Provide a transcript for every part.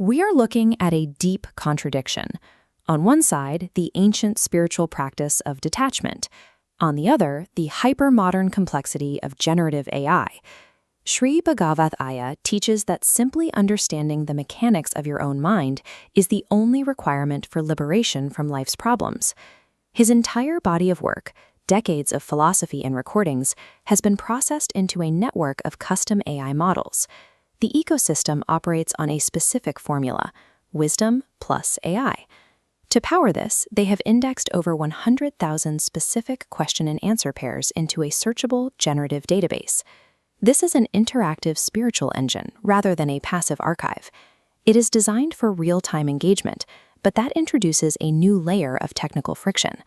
We are looking at a deep contradiction. On one side, the ancient spiritual practice of detachment. On the other, the hyper-modern complexity of generative AI. Sri Bagavath teaches that simply understanding the mechanics of your own mind is the only requirement for liberation from life's problems. His entire body of work, decades of philosophy and recordings, has been processed into a network of custom AI models. The ecosystem operates on a specific formula: wisdom plus AI. To power this, they have indexed over 100,000 specific question and answer pairs into a searchable generative database. This is an interactive spiritual engine rather than a passive archive. It is designed for real-time engagement, but that introduces a new layer of technical friction.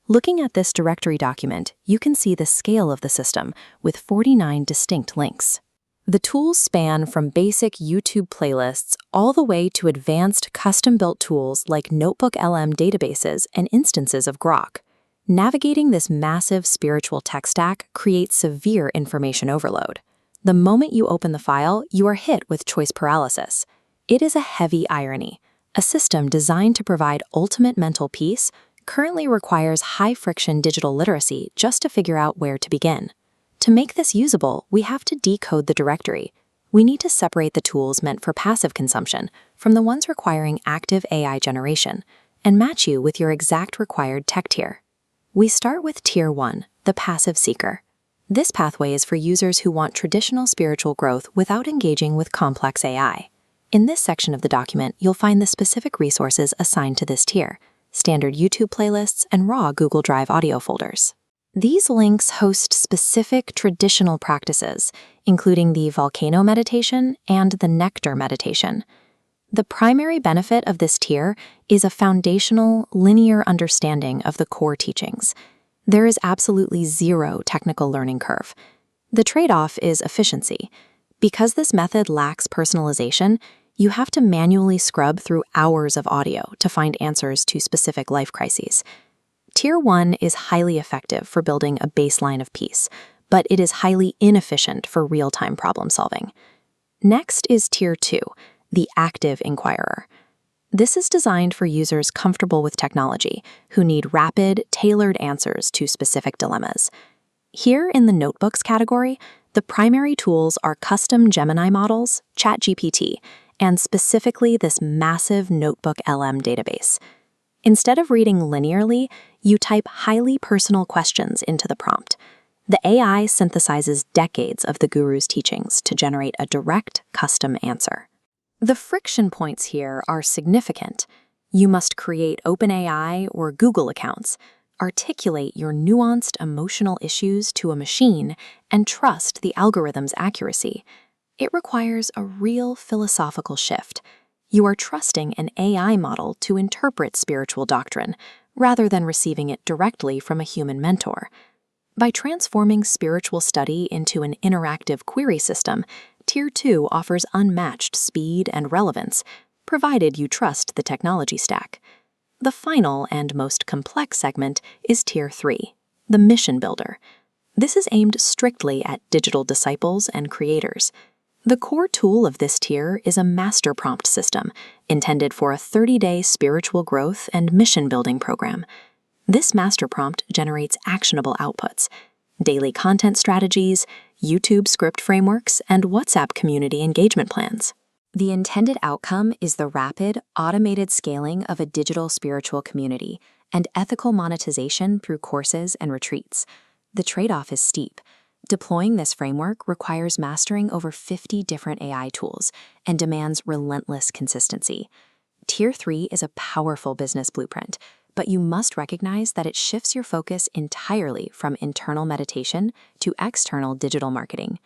Looking at this directory document, you can see the scale of the system with 49 distinct links. The tools span from basic YouTube playlists all the way to advanced custom-built tools like NotebookLM databases and instances of Grok. Navigating this massive spiritual tech stack creates severe information overload. The moment you open the file, you are hit with choice paralysis. It is a heavy irony. A system designed to provide ultimate mental peace currently requires high-friction digital literacy just to figure out where to begin. To make this usable, we have to decode the directory. We need to separate the tools meant for passive consumption from the ones requiring active AI generation, and match you with your exact required tech tier. We start with Tier 1, the passive seeker. This pathway is for users who want traditional spiritual growth without engaging with complex AI. In this section of the document, you'll find the specific resources assigned to this tier: standard YouTube playlists and raw Google Drive audio folders. These links host specific traditional practices, including the volcano meditation and the nectar meditation. The primary benefit of this tier is a foundational, linear understanding of the core teachings. There is absolutely zero technical learning curve. The trade-off is efficiency. Because this method lacks personalization, you have to manually scrub through hours of audio to find answers to specific life crises. Tier 1 is highly effective for building a baseline of peace, but it is highly inefficient for real-time problem solving. Next is Tier 2, the active inquirer. This is designed for users comfortable with technology, who need rapid, tailored answers to specific dilemmas. Here in the notebooks category, the primary tools are custom Gemini models, ChatGPT, and specifically this massive NotebookLM database. Instead of reading linearly, you type highly personal questions into the prompt. The AI synthesizes decades of the guru's teachings to generate a direct, custom answer. The friction points here are significant. You must create OpenAI or Google accounts, articulate your nuanced emotional issues to a machine, and trust the algorithm's accuracy. It requires a real philosophical shift. You are trusting an AI model to interpret spiritual doctrine, rather than receiving it directly from a human mentor. By transforming spiritual study into an interactive query system, Tier 2 offers unmatched speed and relevance, provided you trust the technology stack. The final and most complex segment is Tier 3, the mission builder. This is aimed strictly at digital disciples and creators. The core tool of this tier is a master prompt system intended for a 30-day spiritual growth and mission-building program. This master prompt generates actionable outputs: daily content strategies, YouTube script frameworks, and WhatsApp community engagement plans. The intended outcome is the rapid, automated scaling of a digital spiritual community and ethical monetization through courses and retreats. The trade-off is steep. Deploying this framework requires mastering over 50 different AI tools and demands relentless consistency. Tier 3 is a powerful business blueprint, but you must recognize that it shifts your focus entirely from internal meditation to external digital marketing.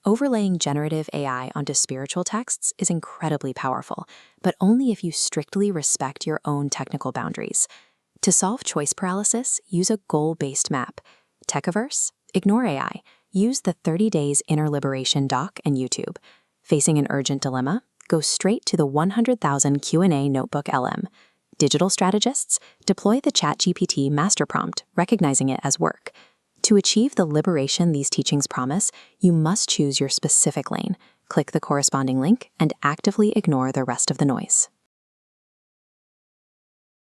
Overlaying generative AI onto spiritual texts is incredibly powerful, but only if you strictly respect your own technical boundaries. To solve choice paralysis, use a goal-based map. Tech-averse? Ignore AI. Use the 30 Days Inner Liberation doc and YouTube. Facing an urgent dilemma? Go straight to the 100,000 Q&A notebook LM. Digital strategists? Deploy the ChatGPT master prompt, recognizing it as work. To achieve the liberation these teachings promise, you must choose your specific lane. click the corresponding link and actively ignore the rest of the noise.